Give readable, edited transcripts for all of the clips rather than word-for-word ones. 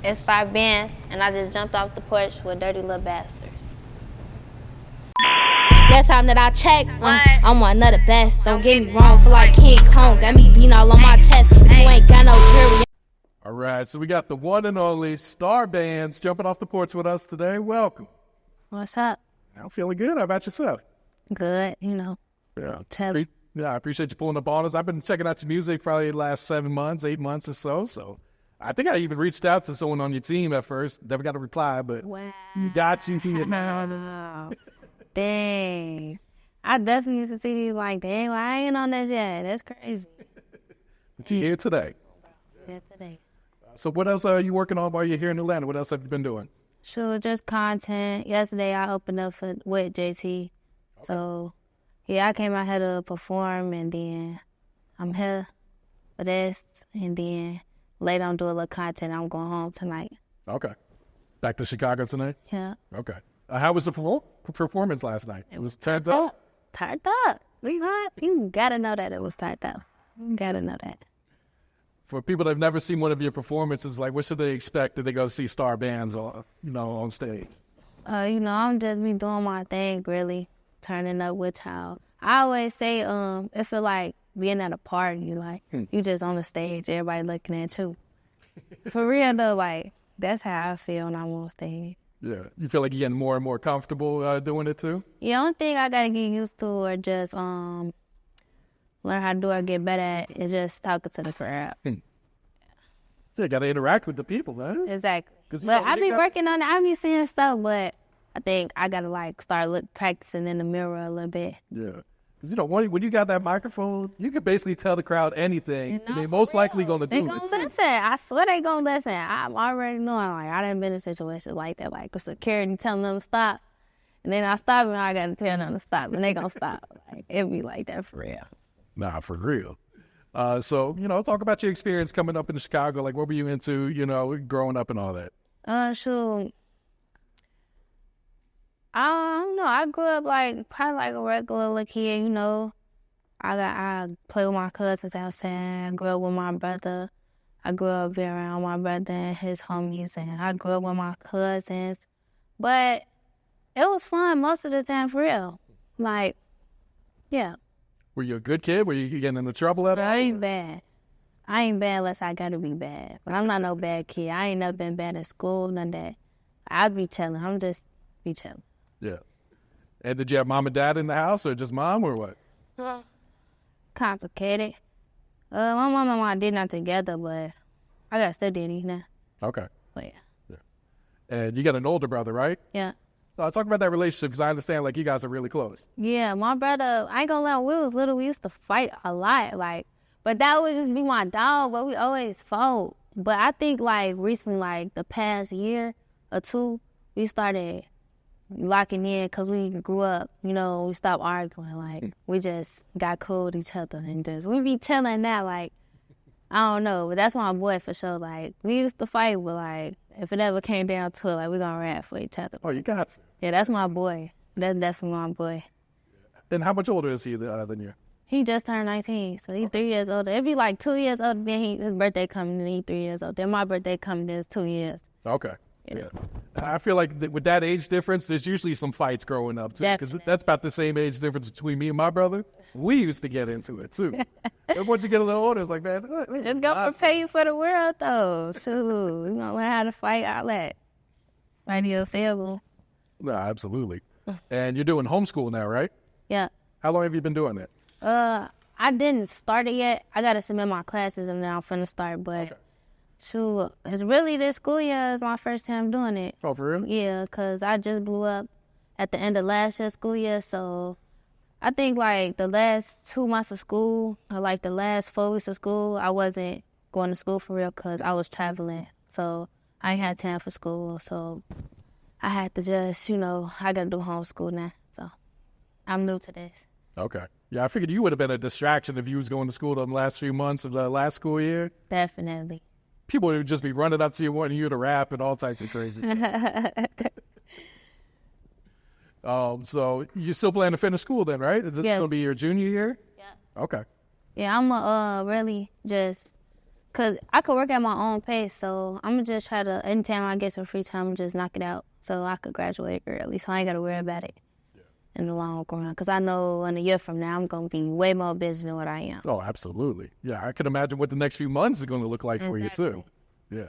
It started Bandz, and I just jumped off the porch with dirty little bastards. Last time that I checked, I'm one of the best. Don't get me wrong, feel like King Kong. Got me beating all on my chest. If you ain't got no jury. All right, so we got the one and only Star Bandz jumping off the porch with us today. Welcome. What's up? I'm feeling good. How about yourself? Good, you know. Yeah. Tell me. Yeah, I appreciate you pulling up on us. I've been checking out your music probably the last 7 months, 8 months or so. So I think I even reached out to someone on your team at first. Never got a reply, but you got you here. No. Dang. I definitely used to see these like, dang, well, I ain't on that yet. That's crazy. But you're here today. Yeah, today. So what else are you working on while you're here in Atlanta? What else have you been doing? Sure, just content. Yesterday I opened up with JT. Okay. So, yeah, I came out here to perform, and then I'm here for this, and then later on do a little content. I'm going home tonight. Okay. Back to Chicago tonight? Yeah. Okay. How was the performance last night? It was turned up? Turned up. You gotta know that it was turned up. You gotta know that. For people that have never seen one of your performances, like what should they expect if they go see Star Bandz on stage? I'm just be doing my thing, really, turning up with y'all. I always say, it feel like being at a party, like you just on the stage, everybody looking at you. For real though, like that's how I feel when I'm on stage. Yeah, you feel like you're getting more and more comfortable doing it too? Yeah, only thing I gotta get used to or just learn how to do or get better at is just talking to the crowd. So you gotta interact with the people, man. Exactly. But I be working on it. I be seeing stuff, but I think I gotta start practicing in the mirror a little bit. Yeah. Because when you got that microphone, you can basically tell the crowd anything, and they most likely gonna do it. They gonna listen. I swear they gonna listen. I'm already knowing. Like I done been in situations like that, like with security telling them to stop, and then I stop and I gotta tell them to stop, and they gonna stop. Like it be like that for real. Nah, for real. So talk about your experience coming up in Chicago. Like, what were you into? Growing up and all that. Shoot. I don't know. I grew up probably like a regular little kid, I play with my cousins outside. I grew up with my brother. I grew up around my brother and his homies, and I grew up with my cousins. But it was fun most of the time, for real. Like, yeah. Were you a good kid? Were you getting into trouble at all? I ain't bad. I ain't bad unless I gotta be bad. But I'm not no bad kid. I ain't never been bad at school, none of that. I be chilling. I'm just be chilling. Yeah. And did you have mom and dad in the house, or just mom, or what? Complicated. My mom and my dad not together, but I got stepdaddy now. Okay. But yeah. And you got an older brother, right? Yeah. Talk about that relationship, because I understand you guys are really close. Yeah, my brother, I ain't gonna lie, when we was little, we used to fight a lot, but that would just be my dog, but we always fought. But I think recently, the past year or two, we started locking in because we grew up, we stopped arguing, we just got cool with each other and we be chilling now, I don't know, but that's my boy for sure. We used to fight, but if it ever came down to it, we gonna rap for each other. Oh, you got to. Yeah, that's my boy. That's definitely my boy. And how much older is he than you? He just turned 19, so he's 3 years older. It'd be 2 years older, then his birthday coming, and he's 3 years old. Then my birthday coming, then it's 2 years. Okay. Yeah. I feel like with that age difference, there's usually some fights growing up, too. Because that's about the same age difference between me and my brother. We used to get into it, too. And once you get a little older, it's like, man. It's going to prepare you for the world, though. Shoot. You're going to learn how to fight all that. Fight yourself. No, absolutely. And you're doing homeschool now, right? Yeah. How long have you been doing that? I didn't start it yet. I got to submit my classes, and then I'm finna start, but... Okay. Shoot, it's really this school year is my first time doing it. Oh, for real? Yeah, because I just blew up at the end of last year's school year, so I think the last 2 months of school, or the last 4 weeks of school, I wasn't going to school for real because I was traveling, so I ain't had time for school, so I had to just, I got to do homeschool now, so I'm new to this. Okay. Yeah, I figured you would have been a distraction if you was going to school the last few months of the last school year. Definitely. People would just be running up to you wanting you to rap and all types of crazy stuff. So you still plan to finish school then, right? Is this going to be your junior year? Yeah. Okay. Yeah, I'm really just Cause I could work at my own pace, so I'm gonna just try to, anytime I get some free time, just knock it out so I could graduate early, so I ain't gotta worry about it in the long run. Cause I know in a year from now, I'm gonna be way more busy than what I am. Oh, absolutely. Yeah, I can imagine what the next few months is gonna look like for you too. Yeah.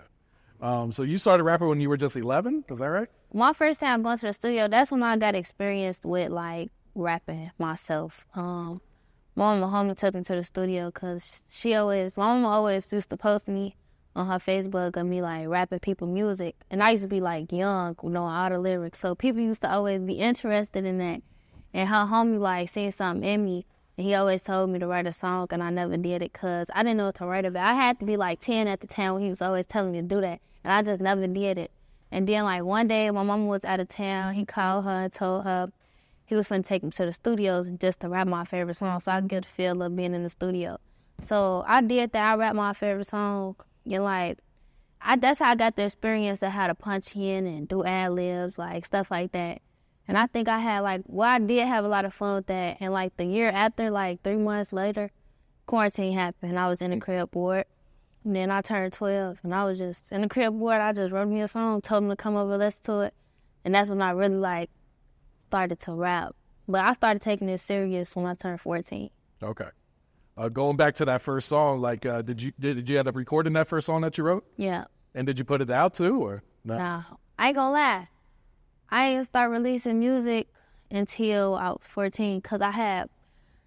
So you started rapping when you were just 11, is that right? My first time going to the studio, that's when I got experienced with like rapping myself. My homie took me to the studio because my mama always used to post me on her Facebook of me like rapping people music. And I used to be like young, knowing all the lyrics. So people used to always be interested in that. And her homie like seen something in me. And he always told me to write a song, and I never did it because I didn't know what to write about. I had to be like 10 at the time when he was always telling me to do that. And I just never did it. And then like one day my mama was out of town. He called her and told her he was finna take me to the studios just to rap my favorite song so I could get the feel of being in the studio. So I did that. I rapped my favorite song. And like, that's how I got the experience of how to punch in and do ad-libs, like stuff like that. And I think I had I did have a lot of fun with that. And like the year after, like 3 months later, quarantine happened. I was in the crib bored. And then I turned 12 and I was just in the crib bored. I just wrote me a song, told him to come over, listen to it. And that's when I really like started to rap. But I started taking it serious when I turned 14. Okay. Going back to that first song, like, did you end up recording that first song that you wrote? Yeah. And did you put it out too, or no? Nah, I ain't gonna lie. I didn't start releasing music until I was 14 because I had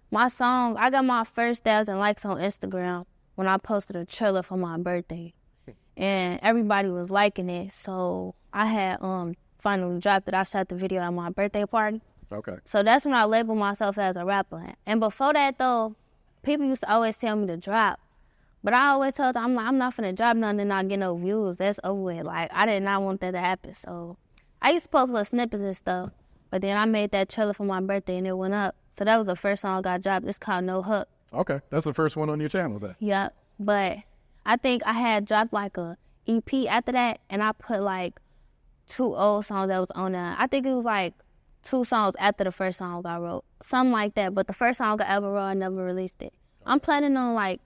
my song. I got my first 1,000 likes on Instagram when I posted a trailer for my birthday, and everybody was liking it. So I had finally dropped it. I shot the video at my birthday party. Okay. So that's when I labeled myself as a rapper. And before that, though, people used to always tell me to drop. But I always told them, I'm not finna drop nothing and not get no views. That's over with. Like, I did not want that to happen. So I used to post little snippets and stuff. But then I made that trailer for my birthday and it went up. So that was the first song I got dropped. It's called No Hook. Okay. That's the first one on your channel then. Yep. But I think I had dropped like a EP after that. And I put like 2 old songs that was on there. I think it was like 2 songs after the first song I wrote. Something like that. But the first song I ever wrote, I never released it. I'm planning on like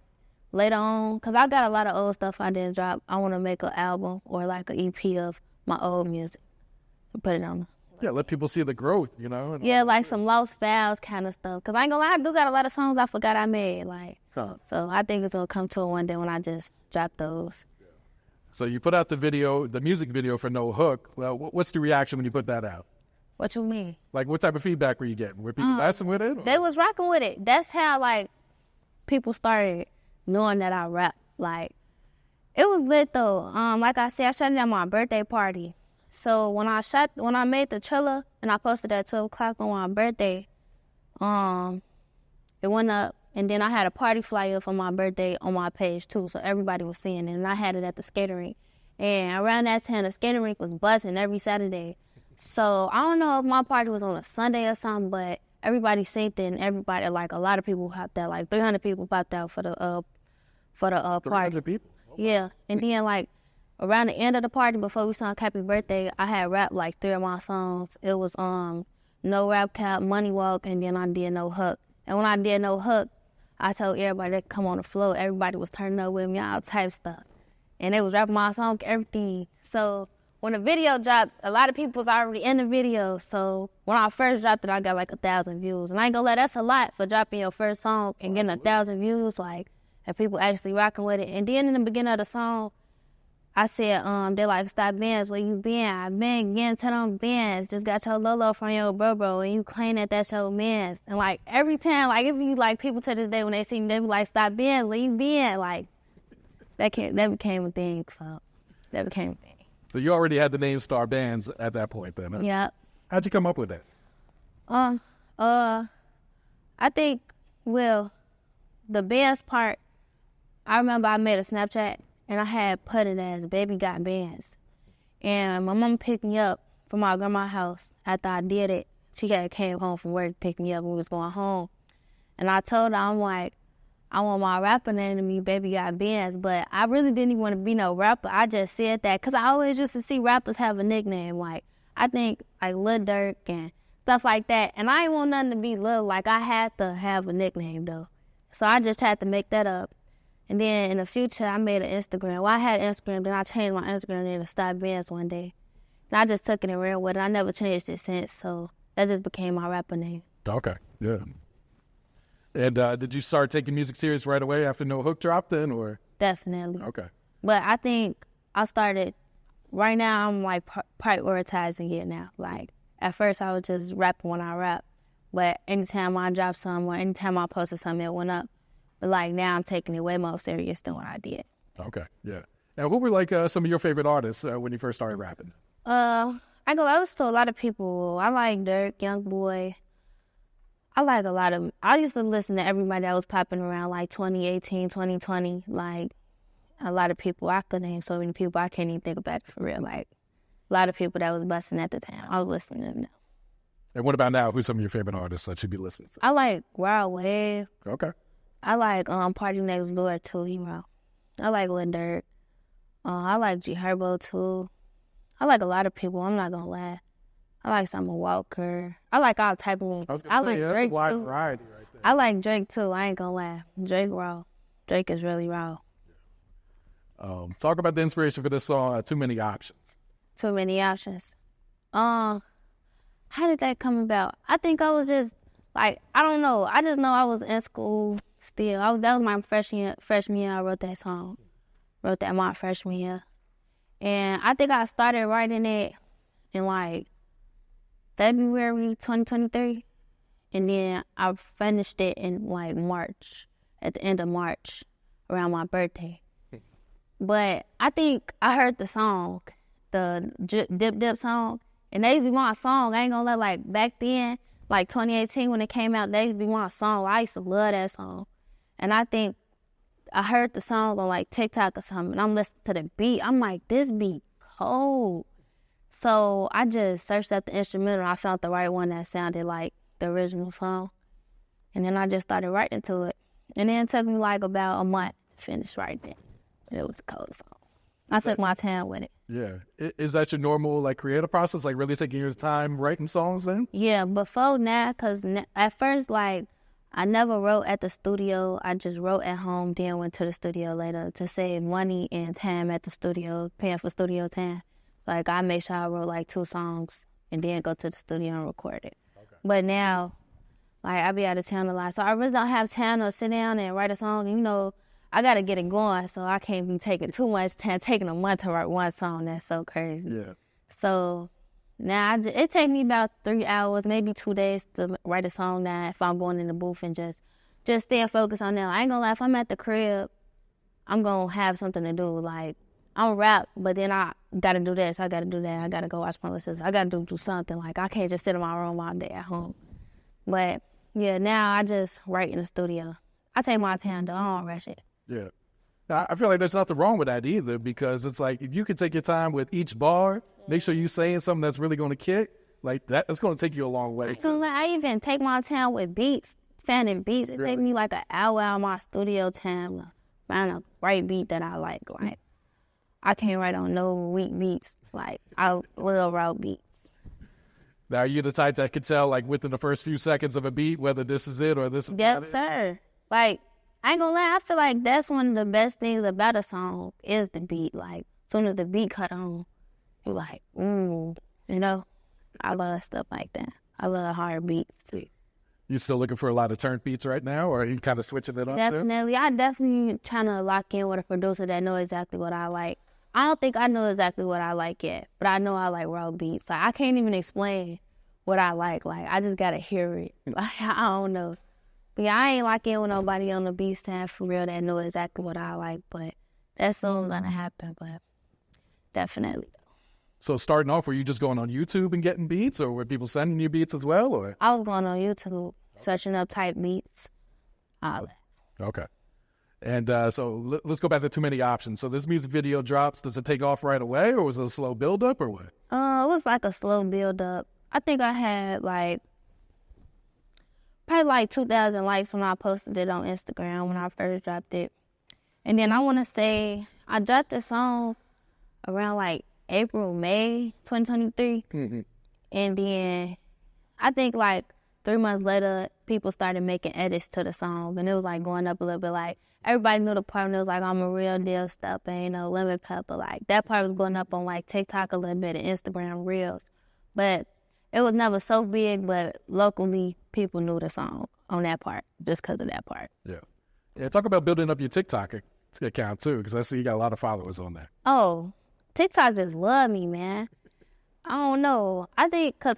later on, because I got a lot of old stuff I didn't drop. I want to make an album or like an EP of my old music and put it on. Yeah, let people see the growth, you know? Yeah, like some lost files kind of stuff. Because I ain't gonna lie, I do got a lot of songs I forgot I made. Like, So I think it's going to come to it one day when I just drop those. So you put out the music video for No Hook. Well, what's the reaction when you put that out? What you mean? Like, what type of feedback were you getting? Were people messing with it? Or? They was rocking with it. That's how, like, people started knowing that I rap. Like, it was lit, though. Like I said, I shot it at my birthday party. So when I made the trailer and I posted at 12 o'clock on my birthday, it went up. And then I had a party flyer for my birthday on my page, too, so everybody was seeing it. And I had it at the skating rink. And around that time, the skating rink was buzzing every Saturday. So I don't know if my party was on a Sunday or something, but everybody synced it, and everybody, like, a lot of people popped out. Like, 300 people popped out for the party. 300 people? Oh, yeah. And then, like, around the end of the party, before we sung Happy Birthday, I had rapped, like, 3 of my songs. It was No Rap Cap, Money Walk, and then I did No Hook. And when I did No Hook, I told everybody to come on the floor. Everybody was turning up with me, all type of stuff. And they was rapping my song, everything. So when the video dropped, a lot of people was already in the video. So when I first dropped it, I got like 1,000 views. And I ain't gonna lie, that's a lot for dropping your first song and getting 1,000 views, like, and people actually rocking with it. And then in the beginning of the song, I said, they like, stop Bandz, where you been? I been getting to them Bandz. Just got your Lolo from your bro, and you claim that that's your mans. And like every time, like it be like people to this day when they see me, they be like, stop Bandz, where you been? Like that became a thing. That became a thing. So you already had the name Star Bandz at that point, then? Huh? Yeah. How'd you come up with that? I think, well, the Bandz part, I remember I made a Snapchat. And I had put it as Baby Got Bandz. And my mom picked me up from my grandma's house after I did it. She had came home from work, picked me up when we was going home. And I told her, I'm like, I want my rapper name to be Baby Got Bandz. But I really didn't even want to be no rapper. I just said that because I always used to see rappers have a nickname. Like, I think like Lil Durk and stuff like that. And I didn't want nothing to be Lil. Like, I had to have a nickname, though. So I just had to make that up. And then in the future, I made an Instagram. Well, I had an Instagram, then I changed my Instagram name to Stop Bandz one day. And I just took it and ran with it. I never changed it since, so that just became my rapper name. Okay, yeah. And did you start taking music serious right away after No Hook dropped then, or? Definitely. Okay. But I think I started, right now I'm like prioritizing it now. Like at first I was just rapping when I rap, but anytime I dropped something or anytime I posted something, it went up. But like now I'm taking it way more serious than what I did. Okay, yeah. And who were like some of your favorite artists when you first started rapping? I listen to a lot of people. I like Dirk, Youngboy. I used to listen to everybody that was popping around like 2018, 2020. Like a lot of people. I could name so many people I can't even think about it for real. Like a lot of people that was busting at the time. I was listening to them. And what about now? Who's some of your favorite artists that you'd be listening to? I like Wild Wave. Okay. I like Party Next Door too, I like Lil Durk. I like G Herbo too. I like a lot of people, I'm not gonna lie. I like Summer Walker. I like all type of music. I like Drake that's a wide too. variety right there. I like Drake too, I ain't gonna lie. Drake raw. Drake is really raw. Talk about the inspiration for this song, Too Many Options. Too many options. How did that come about? I think I was just, like, I don't know. I just know I was in school still. That was my freshman year I wrote that song. Wrote that my freshman year. And I think I started writing it in, like, February 2023. And then I finished it in, like, March, at the end of March, around my birthday. But I think I heard the song, the Dip Dip song, and that used to be my song. I ain't gonna lie, like, back then, like 2018 when it came out, that used to be my song. I used to love that song. And I think I heard the song on, like, TikTok or something, and I'm listening to the beat. I'm like, this beat cold. So I just searched up the instrumental, and I found the right one that sounded like the original song. And then I just started writing to it. And then it took me, like, about a month to finish writing it. But it was a cold song. I took my time with it. Yeah. Is that your normal, like, creative process? Like, really taking your time writing songs then? Yeah, before now, because at first, like, I never wrote at the studio. I just wrote at home, then went to the studio later to save money and time at the studio, paying for studio time. Like, I made sure I wrote, like, 2 songs and then go to the studio and record it. Okay. But now, like, I be out of town a lot, so I really don't have time to sit down and write a song. You know, I got to get it going, so I can't be taking too much time. Taking a month to write one song, that's so crazy. Yeah. So now it takes me about 3 hours, maybe 2 days to write a song now if I'm going in the booth and just stay focused on that. I ain't gonna lie, if I'm at the crib, I'm gonna have something to do. Like, I'm rap, but then I gotta do this, I gotta do that, I gotta go watch my lessons, I gotta do something. Like, I can't just sit in my room all day at home. But yeah, now I just write in the studio. I take my time though, I don't rush it. Yeah. I feel like there's nothing wrong with that either, because it's like, if you can take your time with each bar, make sure you're saying something that's really going to kick, like that's going to take you a long way. So I even take my time with beats, finding beats. It takes me like an hour out of my studio time to find a right beat that I like. Like, I can't write on no weak beats. Like, I love raw beats. Now, are you the type that could tell, like, within the first few seconds of a beat, whether this is it or this is Yes, sir. Like, I ain't gonna lie, I feel like that's one of the best things about a song is the beat. Like, as soon as the beat cut on, you're like, you know? I love stuff like that. I love hard beats. You still looking for a lot of turn beats right now, or are you kind of switching it up? Definitely. I definitely trying to lock in with a producer that know exactly what I like. I don't think I know exactly what I like yet, but I know I like raw beats. Like, I can't even explain what I like. Like, I just gotta hear it. Like, I don't know. But yeah, I ain't locked in with nobody on the beat stand for real that know exactly what I like, but that's soon gonna happen, but definitely. So starting off, were you just going on YouTube and getting beats, or were people sending you beats as well, or? I was going on YouTube, searching up type beats, all that. Okay. And so let's go back to Too Many Options. So this music video drops, does it take off right away, or was it a slow build-up, or what? It was like a slow build-up. I think I had probably like 2,000 likes when I posted it on Instagram when I first dropped it. And then I want to say I dropped the song around like April, May 2023. Mm-hmm. And then I think like 3 months later, people started making edits to the song, and it was like going up a little bit. Like everybody knew the part, and it was like I'm a real deal stuff, ain't no lemon pepper. Like that part was going up on like TikTok a little bit and Instagram Reels, but it was never so big. But locally, people knew the song on that part just because of that part. Yeah. Talk about building up your TikTok account too, because I see you got a lot of followers on there. Oh, TikTok just love me, man. I don't know. I think because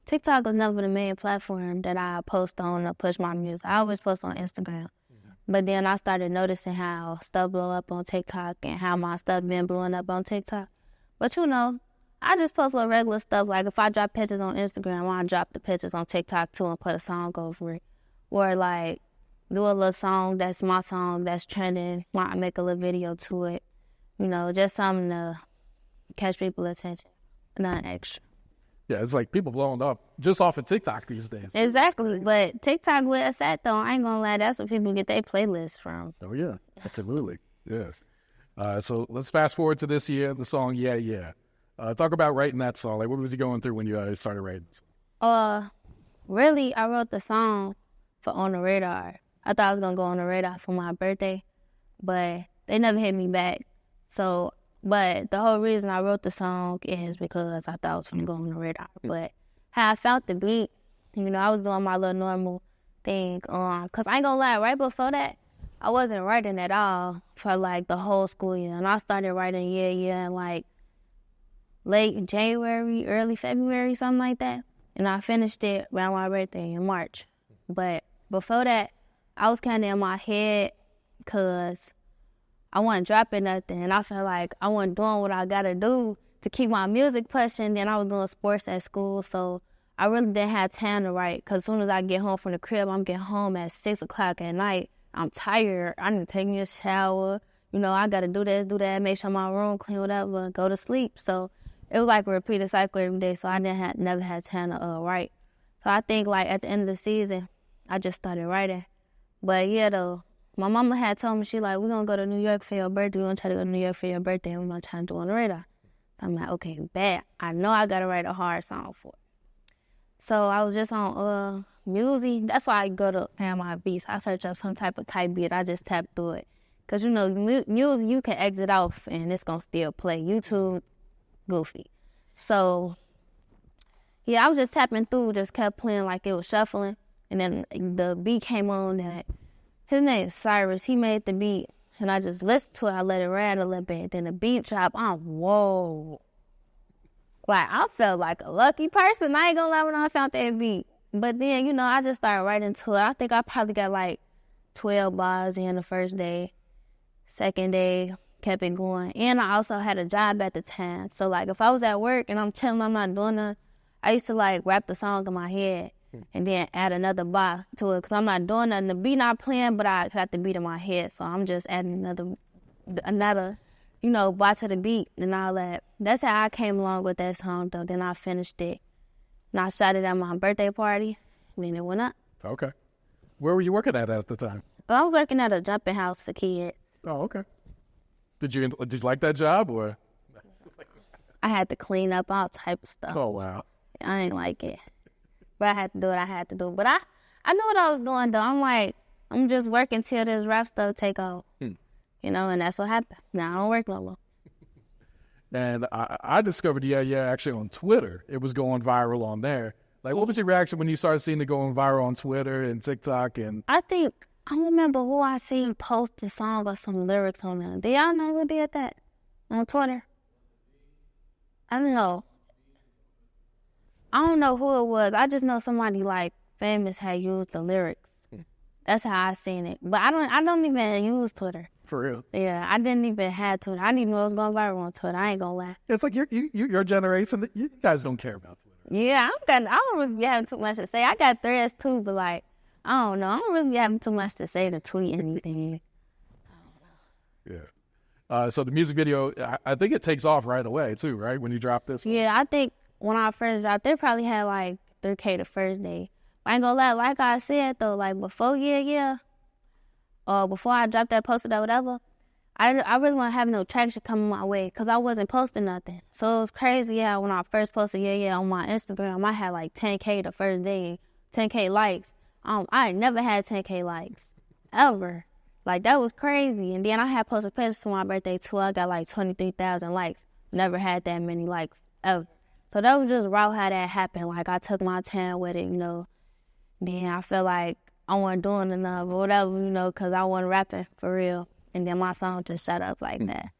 TikTok was never the main platform that I post on or push my music. I always post on Instagram. But then I started noticing how stuff blow up on TikTok and how my stuff been blowing up on TikTok. But I just post little regular stuff. Like if I drop pictures on Instagram, I drop the pictures on TikTok too and put a song over it. Or like do a little song that's my song that's trending. I make a little video to it. Just something to catch people's attention. Nothing extra. Yeah, it's like people blowing up just off of TikTok these days. Exactly, but TikTok where it's at though, I ain't gonna lie, that's where people get their playlists from. Oh yeah, absolutely, yeah. So let's fast forward to this year, the song "Yeah Yeah." Talk about writing that song. Like, what was you going through when you started writing? Really, I wrote the song for On the Radar. I thought I was gonna go on the radar for my birthday, but they never hit me back. But the whole reason I wrote the song is because I thought I was going to go on the radar. But how I found the beat, I was doing my little normal thing. Because I ain't going to lie, right before that, I wasn't writing at all for, like, the whole school year. And I started writing Yea Yea in, like, late January, early February, something like that. And I finished it around my birthday in March. But before that, I was kind of in my head because I wasn't dropping nothing, and I felt like I wasn't doing what I gotta do to keep my music pushing. Then I was doing sports at school, so I really didn't have time to write. Cause as soon as I get home from the crib, I'm getting home at 6 o'clock at night. I'm tired. I need to take me a shower. I gotta do this, do that, make sure my room clean, whatever, go to sleep. So it was like a repeated cycle every day. So I never had time to write. So I think like at the end of the season, I just started writing. But yeah, though. My mama had told me, she like, we're going to go to New York for your birthday. We're going to try to go to New York for your birthday, and we're going to try to do on the radar. So I'm like, okay, bad. I know I got to write a hard song for it. So I was just on music. That's why I go to find my beats. I search up some type of type beat. I just tap through it. Because, music, you can exit off, and it's going to still play. YouTube, goofy. So, yeah, I was just tapping through, just kept playing like it was shuffling. And then the beat came on that. His name is Cyrus. He made the beat, and I just listened to it. I let it ride a little bit. Then the beat dropped. Whoa. Like, I felt like a lucky person. I ain't gonna lie when I found that beat. But then, I just started writing to it. I think I probably got like 12 bars in the first day. Second day, kept it going. And I also had a job at the time. So, like, if I was at work and I'm chilling, I'm not doing nothing, I used to, like, rap the song in my head. And then add another bar to it because I'm not doing nothing. The beat not playing, but I got the beat in my head. So I'm just adding another bar to the beat and all that. That's how I came along with that song, though. Then I finished it. And I shot it at my birthday party. And then it went up. Okay. Where were you working at the time? I was working at a jumping house for kids. Oh, okay. Did you like that job or? I had to clean up all type of stuff. Oh, wow. I didn't like it. But I had to do what I had to do. But I knew what I was doing, though. I'm like, I'm just working till this rap stuff take off. And that's what happened. Now I don't work no more. And I discovered Yea Yea actually on Twitter. It was going viral on there. Like, what was your reaction when you started seeing it going viral on Twitter and TikTok? And I don't remember who I seen post the song or some lyrics on there. Do y'all know who did that on Twitter? I don't know. I don't know who it was. I just know somebody like famous had used the lyrics. That's how I seen it. But I don't even use Twitter. For real? Yeah, I didn't even have Twitter. I didn't even know it was going viral on Twitter. I ain't gonna lie. It's like your generation. You guys don't care about Twitter. Yeah, I don't really be having too much to say. I got threads too, but like I don't know. I don't really be having too much to say to tweet anything. Yeah. So the music video, I think it takes off right away too, right? When you drop this one? Yeah, I think when I first dropped, they probably had like 3K the first day. I ain't gonna lie, like I said though, like before Yea Yea, before I dropped that posted or whatever, I really wasn't having no traction coming my way because I wasn't posting nothing. So it was crazy how when I first posted Yea Yea on my Instagram, I had like 10K the first day, 10K likes. I never had 10K likes, ever. Like, that was crazy. And then I had posted pictures to my birthday, too. I got, like, 23,000 likes. Never had that many likes, ever. So that was just raw how that happened. Like, I took my time with it, you know. Then I felt like I wasn't doing enough or whatever, you know, because I wasn't rapping for real. And then my song just shut up like that.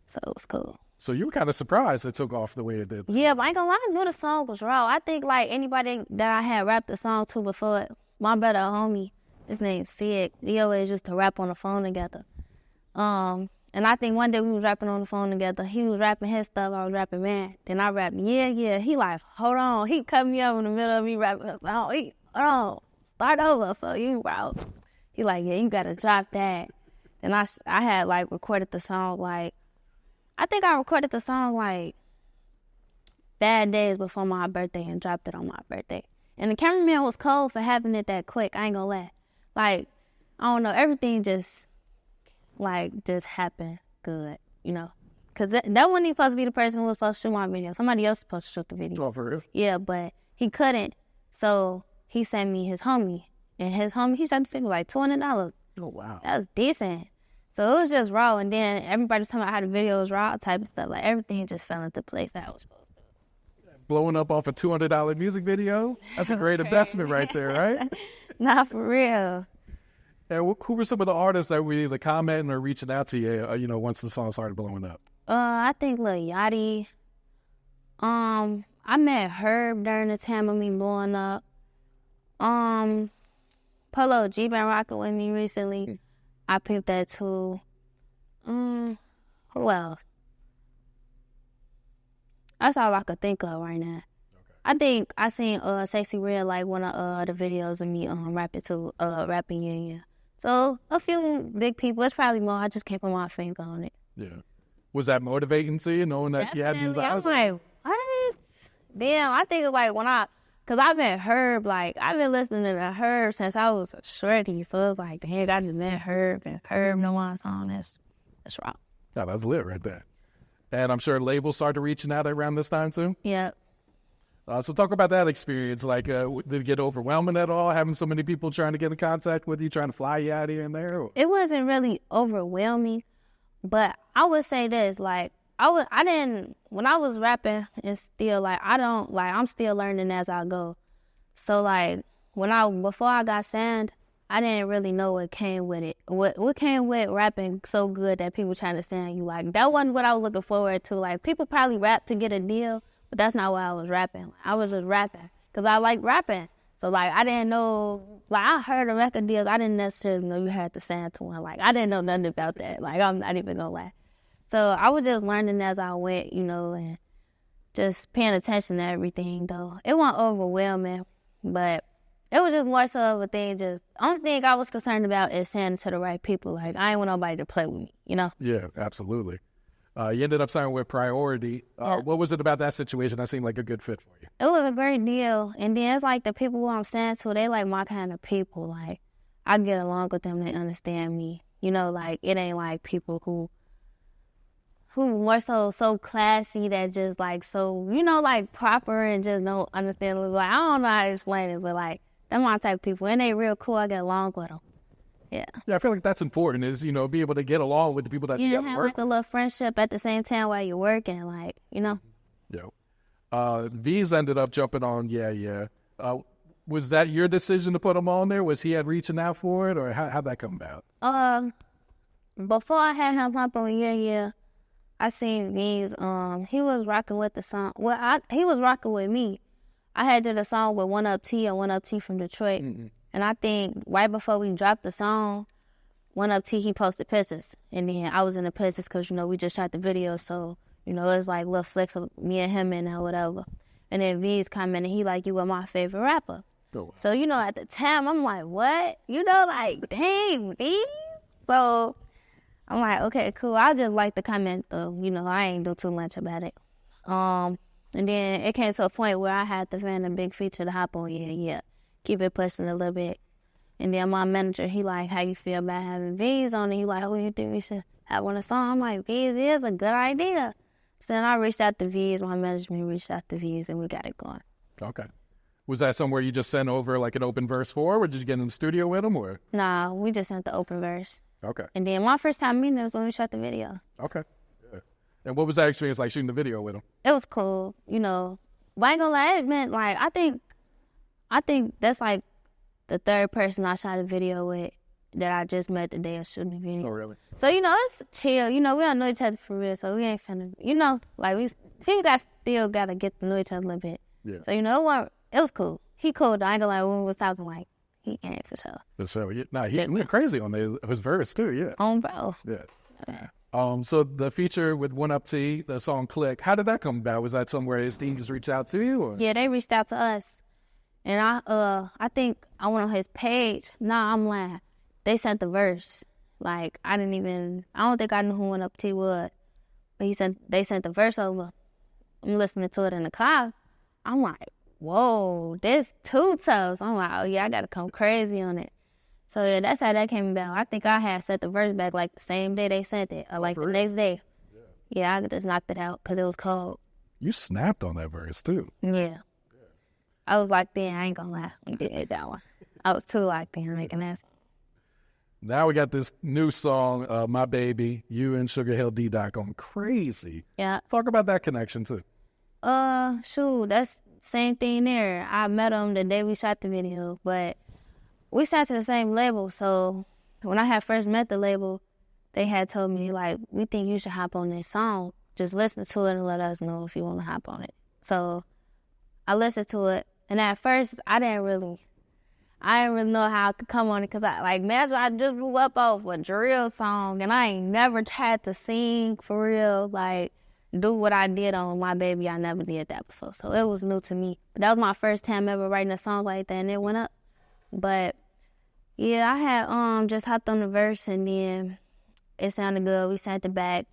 So it was cool. So you were kind of surprised it took off the way it did. Yeah, but I ain't gonna lie, I knew the song was raw. I think, like, anybody that I had rapped the song to before, my brother homie, his name's Sid, we always used to rap on the phone together. And I think one day we was rapping on the phone together. He was rapping his stuff, I was rapping mine. Then I rapped, yeah, yeah. He like, hold on. He cut me up in the middle of me rapping a song. Hold on, start over. So you out. He like, yeah, you gotta drop that. Then I had, like, recorded the song, like, I think I recorded the song, like, bad days before my birthday and dropped it on my birthday. And the cameraman was cold for having it that quick. I ain't gonna lie. Like, I don't know, everything just happened good, you know. Because that wasn't even supposed to be the person who was supposed to shoot my video. Somebody else was supposed to shoot the video. Oh, for real? Yeah, but he couldn't. So he sent me his homie. And his homie, he shot the video like $200. Oh, wow. That was decent. So it was just raw. And then everybody was talking about how the video was raw type of stuff. Like, everything just fell into place that I was supposed to. Blowing up off a $200 music video? That's a great investment right there, right? Nah, for real. And who were some of the artists that were either commenting or reaching out to you, you know, once the song started blowing up? I think Lil Yachty. I met Herb during the time of me blowing up. Polo G been rocking with me recently. I peeped that too. Who else? That's all I could think of right now. Okay. I think I seen Sexy Red, like, one of the videos of me rapping to rapping Yea Yea. So a few big people. It's probably more. I just can't put my finger on it. Yeah. Was that motivating to you, knowing that Definitely. you had these eyes? I was like, what? Damn, I think it's like because I've been Herb, like, I've been listening to Herb since I was a shorty. So it's like, dang, I just met Herb, and Herb know my song. That's wrong. Yeah, that's lit right there. And I'm sure labels started reaching out around this time too? Yep. So talk about that experience. Like, did it get overwhelming at all, having so many people trying to get in contact with you, trying to fly you out here and there? Or? It wasn't really overwhelming, but I would say this, like, when I was rapping, and still, like, I'm still learning as I go. So, like, before I got signed, I didn't really know what came with it. What came with rapping so good that people trying to sign you. Like, that wasn't what I was looking forward to. Like, people probably rap to get a deal, but that's not why I was rapping. I was just rapping because I like rapping. So, like, I didn't know, like, I heard of record deals. I didn't necessarily know you had to sign to one. Like, I didn't know nothing about that. Like, I'm not even gonna lie. So I was just learning as I went, you know, and just paying attention to everything, though. It wasn't overwhelming, but it was just more so of a thing. Only thing I was concerned about is saying it to the right people. Like, I ain't want nobody to play with me, you know? Yeah, absolutely. You ended up signing with Priority. Yeah. What was it about that situation that seemed like a good fit for you? It was a great deal. And then it's like the people who I'm saying to, they like my kind of people. Like, I get along with them. They understand me. You know, like, it ain't like people who more so classy that just, like, so, you know, like, proper and just don't understand. Like, I don't know how to explain it, but, like, they're my type of people. And they real cool. I get along with them. Yeah. Yeah, I feel like that's important is, you know, be able to get along with the people that you got to have work like a little friendship at the same time while you're working, like, you know. Yeah. V's ended up jumping on Yea Yea. Was that your decision to put him on there? Was he reaching out for it, or how'd that come about? Before I had him hop on Yea Yea, I seen V's. He was rocking with the song. Well, he was rocking with me. I had did a song with One Up T and One Up T from Detroit. Mm-hmm. And I think right before we dropped the song, One Up T, he posted pictures. And then I was in the pictures because, you know, we just shot the video. So, you know, it was like little flicks of me and him in or whatever. And then V's commented, he like, you were my favorite rapper. Oh, wow. So, you know, at the time, I'm like, what? You know, like, dang, V? So I'm like, okay, cool. I just like the comment, though. You know, I ain't do too much about it. And then it came to a point where I had to find a big feature to hop on Yea Yea. Keep it pushing a little bit. And then my manager, he like, how you feel about having V's on it? He like, who you think we should have on the song? I'm like, V's is a good idea. So then I reached out to V's, my management reached out to V's, and we got it going. Okay. Was that somewhere you just sent over like an open verse for, or did you get in the studio with them, or? Nah, we just sent the open verse. Okay. And then my first time meeting them was when we shot the video. Okay. Yeah. And what was that experience like shooting the video with them? It was cool, you know. But I ain't gonna lie, it meant like I think that's like the third person I shot a video with that I just met the day of shooting the video. Oh, really? So, you know, it's chill. You know, we don't know each other for real, so we ain't finna, you know, like people still gotta get to know each other a little bit. Yeah. So, you know, it was cool. He cool though. I ain't gonna lie, when we was talking, like, he came for sure. For sure. Yeah. Nah, he went crazy on his verse too, yeah. On bro. Yeah. So the feature with One Up T, the song Click, how did that come about? Was that somewhere his team just reached out to you? Or? Yeah, they reached out to us. And I think I went on his page. Nah, I'm lying. They sent the verse. Like, I don't think I knew who One Up T was. But they sent the verse over. I'm listening to it in the car. I'm like, whoa, this too tough. So I'm like, oh yeah, I gotta come crazy on it. So yeah, that's how that came about. I think I had set the verse back like the same day they sent it, or like the next day. Yeah, I just knocked it out because it was cold. You snapped on that verse too. Yeah. I was locked in. I ain't gonna lie. We did that one. I was too locked in making that. Now we got this new song, My Baby, you and Sugarhill Ddot going crazy. Yeah. Talk about that connection too. Shoot, that's same thing there. I met him the day we shot the video, but we signed to the same label. So when I had first met the label, they had told me, like, we think you should hop on this song. Just listen to it and let us know if you want to hop on it. So I listened to it, and at first I didn't really know how I could come on it, because I just blew up off a drill song, and I ain't never had to sing for real, like, do what I did on My Baby. I never did that before, so it was new to me. But that was my first time ever writing a song like that, and it went up. But yeah, I had just hopped on the verse, and then it sounded good. We sent it back.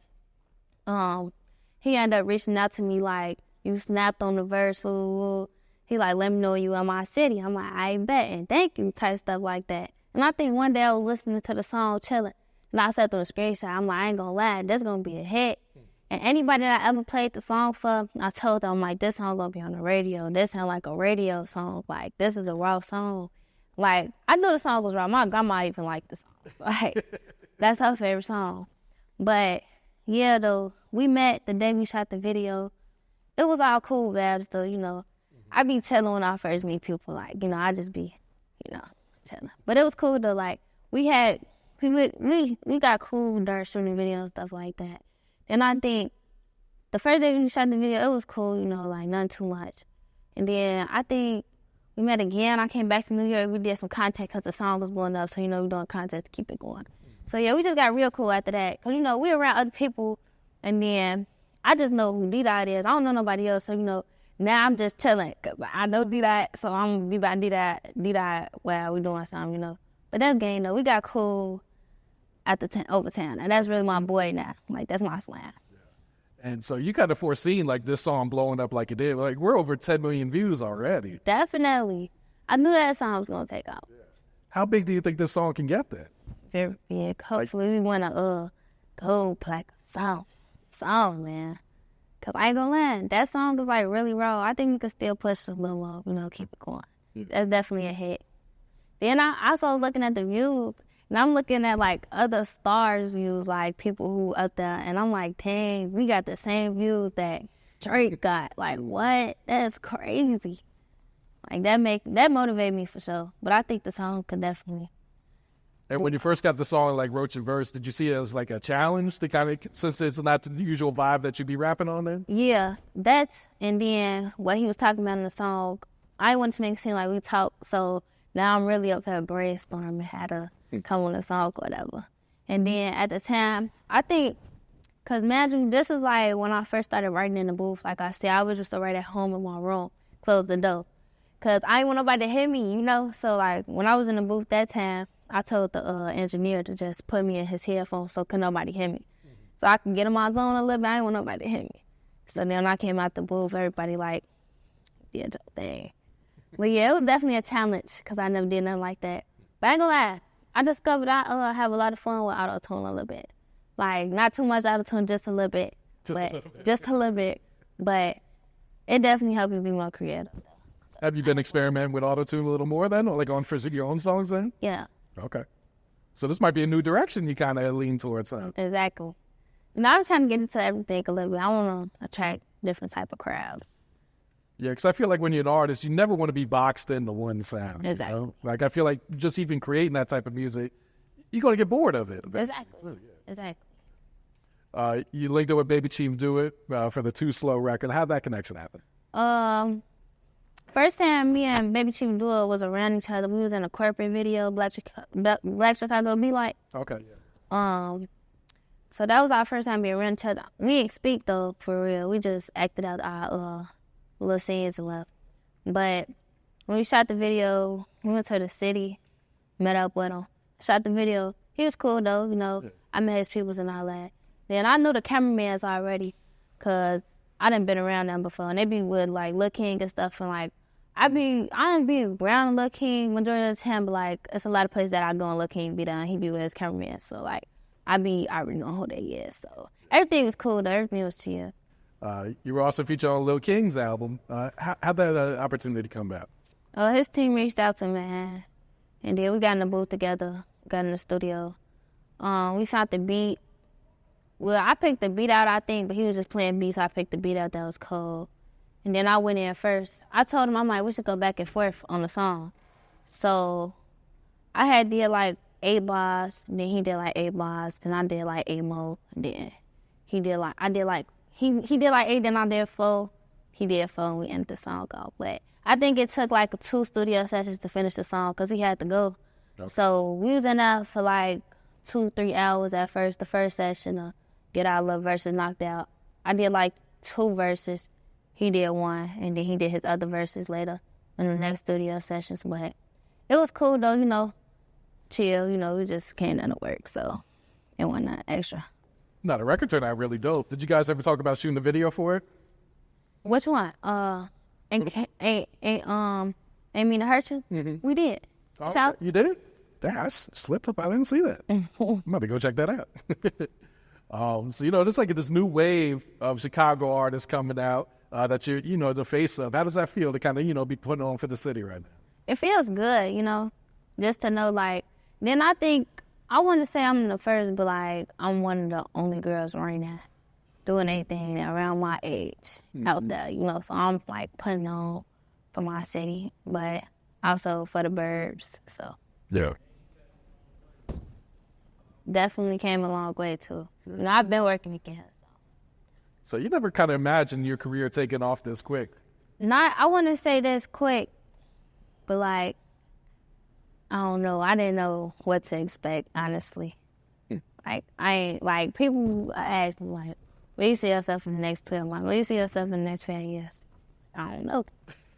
He ended up reaching out to me like, you snapped on the verse. Ooh. He like, let me know you in my city. I'm like, I bet, and thank you, type stuff like that. And I think one day I was listening to the song, chilling, and I said through the screenshot, I'm like, I ain't gonna lie, this gonna be a hit. And anybody that I ever played the song for, I told them, like, this song gonna be on the radio. This sound like a radio song. Like, this is a raw song. Like, I knew the song was raw. My grandma even liked the song. Like, that's her favorite song. But yeah, though, we met the day we shot the video. It was all cool vibes, though, you know. I be telling when I first meet people, like, you know, I just be, you know, telling. But it was cool, though. Like, we got cool during shooting videos and stuff like that. And I think the first day we shot the video, it was cool, you know, like, nothing too much. And then I think we met again. I came back to New York. We did some content because the song was blowing up. So, you know, we doing content to keep it going. So, yeah, we just got real cool after that. Because, you know, we around other people. And then I just know who Ddot is. I don't know nobody else. So, you know, now I'm just chilling. Because I know Ddot. So I'm going to be by Ddot while we doing something, you know. But that's game, though. We got cool at the over town. And that's really my boy now. Like, that's my slam. And so you kind of foreseen, like, this song blowing up like it did. Like, we're over 10 million views already. Definitely. I knew that song was going to take off. Yeah. How big do you think this song can get then? Very big. Hopefully we want a gold plaque song, man. Because I ain't going to lie, that song is, like, really raw. I think we could still push a little more, you know, keep it going. Yeah. That's definitely a hit. Then I also was looking at the views. And I'm looking at, like, other stars' views, like, people who up there. And I'm like, dang, we got the same views that Drake got. Like, what? That's crazy. Like, that motivated me for sure. But I think the song could definitely. And when you first got the song, like, wrote your verse, did you see it as, like, a challenge to kind of, since it's not the usual vibe that you'd be rapping on then? Yeah, that's, and then what he was talking about in the song, I wanted to make it seem like we talk. So now I'm really up here brainstorming how to come on a song or whatever. And then at the time, I think, because imagine, this is like when I first started writing in the booth. Like I said, I was just to write at home in my room, close the door. Because I didn't want nobody to hear me, you know? So like when I was in the booth that time, I told the engineer to just put me in his headphones so could nobody hear me. So I could get in my zone a little bit. I didn't want nobody to hear me. So then when I came out the booth, everybody like, did your thing. But yeah, it was definitely a challenge because I never did nothing like that. But I ain't gonna lie. I discovered I have a lot of fun with auto-tune a little bit. Like, not too much auto-tune, just a little bit. Just a little bit. But it definitely helped me be more creative. So. Have you been experimenting with auto-tune a little more then, or like on for your own songs then? Yeah, Okay. So this might be a new direction you kind of lean towards, huh? exactly. I'm trying to get into everything a little bit. I want to attract different type of crowds. Yeah, because I feel like when you're an artist, you never want to be boxed into one sound. Exactly. You know? Like, I feel like just even creating that type of music, you're going to get bored of it. Exactly. Exactly. You linked it with Baby Chief Do It for the Too Slow record. How'd that connection happen? First time me and Baby Chief Do It was around each other. We was in a corporate video, Black Chicago Be Like. Okay, yeah. So that was our first time being around each other. We didn't speak though, for real. We just acted out our little scenes and left. But when we shot the video, we went to the city, met up with him, shot the video. He was cool though, you know. Yeah. I met his peoples and all that. Then I knew the cameramans already, cause I done been around them before, and they be with like Lil King and stuff, and like I done be around Lil King majority of the time, but like it's a lot of places that I go and Lil King be done. He be with his cameraman, so like I already know who they is. So everything was cool though. Everything was chill. You were also featured on Lil King's album. How'd that opportunity come about? His team reached out to me, man, and then we got in the booth together, got in the studio. We found the beat. Well, I picked the beat out, I think, but he was just playing beats, so I picked the beat out that was cold. And then I went in first. I told him, I'm like, we should go back and forth on the song. So I did like 8 bars, and then he did like 8 bars, then I did like 8 more, and then he did like 8, then I did 4. He did 4, and we ended the song off. But I think it took like 2 studio sessions to finish the song, because he had to go. Okay. So we was in there for like 2-3 hours at first, the first session, get our little verses knocked out. I did like 2 verses. He did 1, and then he did his other verses later in the next studio sessions. But it was cool though, you know, chill, you know, we just came down to work, so it wasn't that extra. No, the record turned out really dope. Did you guys ever talk about shooting a video for it? Which one? Ain't Mean to Hurt You? Mm-hmm. We did. Oh, so, you did it? I slipped up. I didn't see that. I'm about to go check that out. So, you know, there's like this new wave of Chicago artists coming out that you're, you know, the face of. How does that feel to kind of, you know, be putting on for the city right now? It feels good, you know, just to know, like, then I think, I want to say I'm the first, but like, I'm one of the only girls right now doing anything around my age out there, you know, so I'm like putting on for my city, but also for the burbs, so. Yeah. Definitely came a long way too. You know, I've been working again. So you never kind of imagined your career taking off this quick? I wouldn't say this quick, but like, I don't know. I didn't know what to expect, honestly. Like, I ain't, like, people ask me, like, where you see yourself in the next 12 months? Where you see yourself in the next 5 years? I don't know.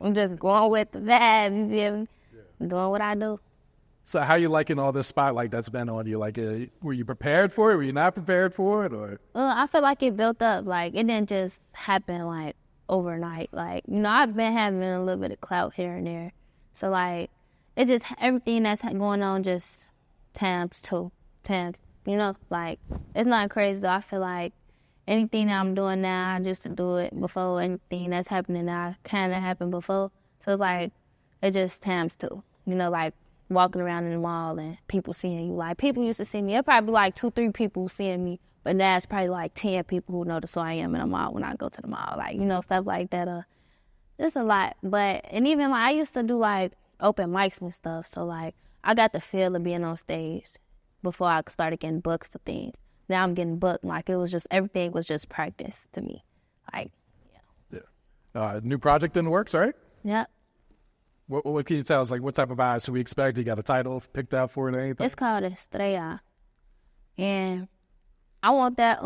I'm just going with the vibe, you feel me? Yeah. Doing what I do. So how you liking all this spotlight that's been on you? Like, were you prepared for it? Were you not prepared for it? Or I feel like it built up. Like, it didn't just happen, like, overnight. Like, you know, I've been having a little bit of clout here and there. So, like, it just, everything that's going on just times 2, you know? Like, it's not crazy, though. I feel like anything that I'm doing now, I used to do it before. Anything that's happening now kind of happened before. So, it's like, it just times 2. You know, like, walking around in the mall and people seeing you. Like, people used to see me. It probably like 2-3 people seeing me, but now it's probably like 10 people who notice who I am in the mall when I go to the mall. Like, you know, stuff like that. It's a lot. But, and even like, I used to do like open mics and stuff. So like, I got the feel of being on stage before I started getting booked for things. Now I'm getting booked. Like, it was just, everything was just practice to me. Like, yeah. New project in the works, right? Yep. What can you tell us? Like, what type of vibes should we expect? You got a title picked out for it or anything? It's called Estrella. And I want that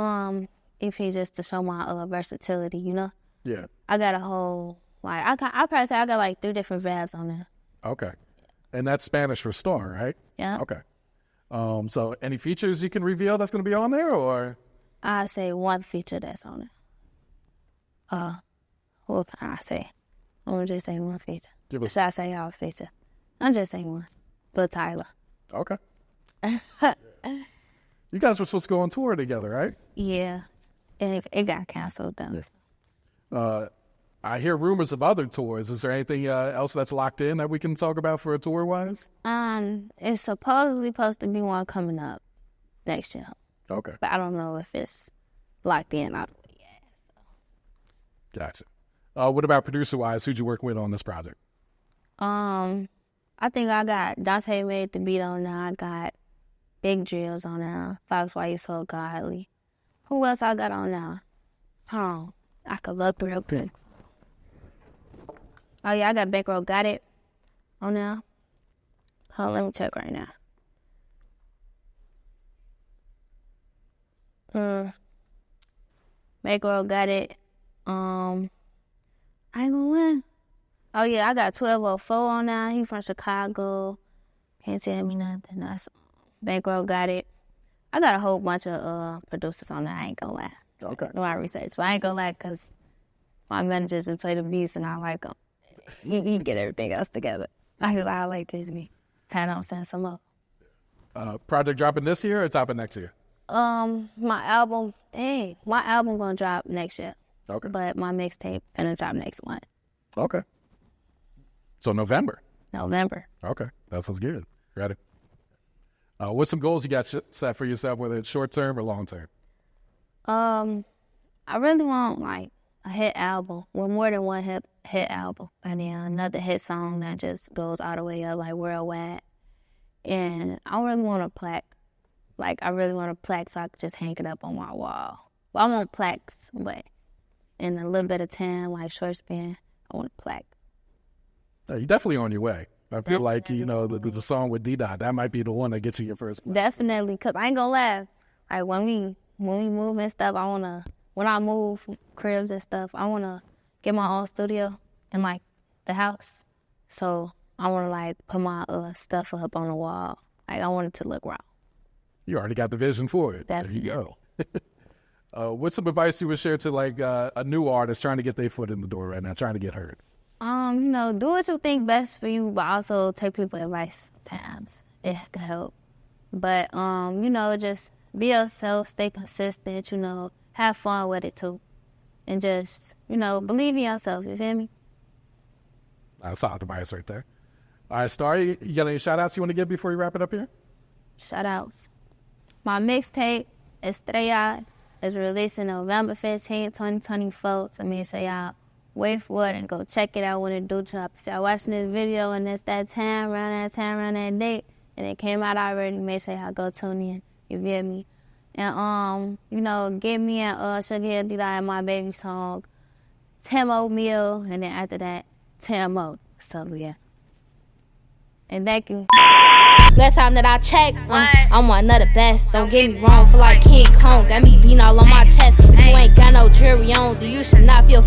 EP just to show my versatility, you know? Yeah. I got a whole, like, I probably say I got like 3 different vibes on there. Okay. And that's Spanish for star, right? Yeah. Okay. So any features you can reveal that's going to be on there, or? I say 1 feature that's on there. What can I say? I'm going to just say 1 feature. Should I say all feature? I'm just saying 1. Lil Tyler. Okay. You guys were supposed to go on tour together, right? Yeah. And it got canceled, though. Yeah. I hear rumors of other tours. Is there anything else that's locked in that we can talk about for a tour-wise? It's supposedly supposed to be one coming up next year. Okay. But I don't know if it's locked in all the way yet. So. Gotcha. What about producer-wise? Who'd you work with on this project? I think I got Dante made the beat on there. I got Big Drills on there. Fox, Why You So Godly. Who else I got on there? Hold on. I could look real quick. Oh, yeah, I got Bankroll Got It on there. Hold on, let me check right now. Bankroll Got It. I ain't gonna lie. Oh, yeah, I got 1204 on there. He from Chicago. Can't tell me nothing. That's Bankroll Got It. I got a whole bunch of producers on there. I ain't gonna lie. Okay. Do my research. But I ain't gonna lie because my managers just play the beats and I like them. You get everything else together. I like this beat. I don't send some more. Project dropping this year or dropping next year? My album gonna drop next year. Okay. But my mixtape gonna drop next month. Okay. So November. Okay. That sounds good. Ready? What's some goals you got set for yourself, whether it's short term or long term? I really want like a hit album with more than one hit album, and then another hit song that just goes all the way up like worldwide. And I really want a plaque. Like I really want a plaque so I could just hang it up on my wall. Well, I want plaques, but in a little bit of time, like short span, I want a plaque. You're definitely on your way. I feel like, the song with D-Dot, that might be the one that gets you your first plaque. Definitely, because I ain't gonna lie. Like when we move and stuff, when I move cribs and stuff, I wanna get my own studio in like the house. So I wanna like put my stuff up on the wall. Like I want it to look raw. You already got the vision for it. Definitely. There you go. What's some advice you would share to like a new artist trying to get their foot in the door right now, trying to get heard? Do what you think best for you, but also take people's advice sometimes. It can help. But, just be yourself, stay consistent, have fun with it too. And just, believe in yourself, you feel me? That's solid advice right there. All right, Star, you got any shout outs you want to give before we wrap it up here? Shout outs. My mixtape, Estrella, is releasing November 15, 2024. So make sure y'all wait for it and go check it out when it do drop. If y'all watching this video and it's that time, around that date, and it came out already, make sure y'all go tune in. You feel me? And, get me a Sugarhill Ddot and my baby song, 10 more meal, and then after that, 10 more. So, yeah. And thank you. Last time that I checked, I'm one of the best. Don't get me wrong, feel like King Kong. Got me beating all on my chest. If you ain't got no jewelry on, then you should not feel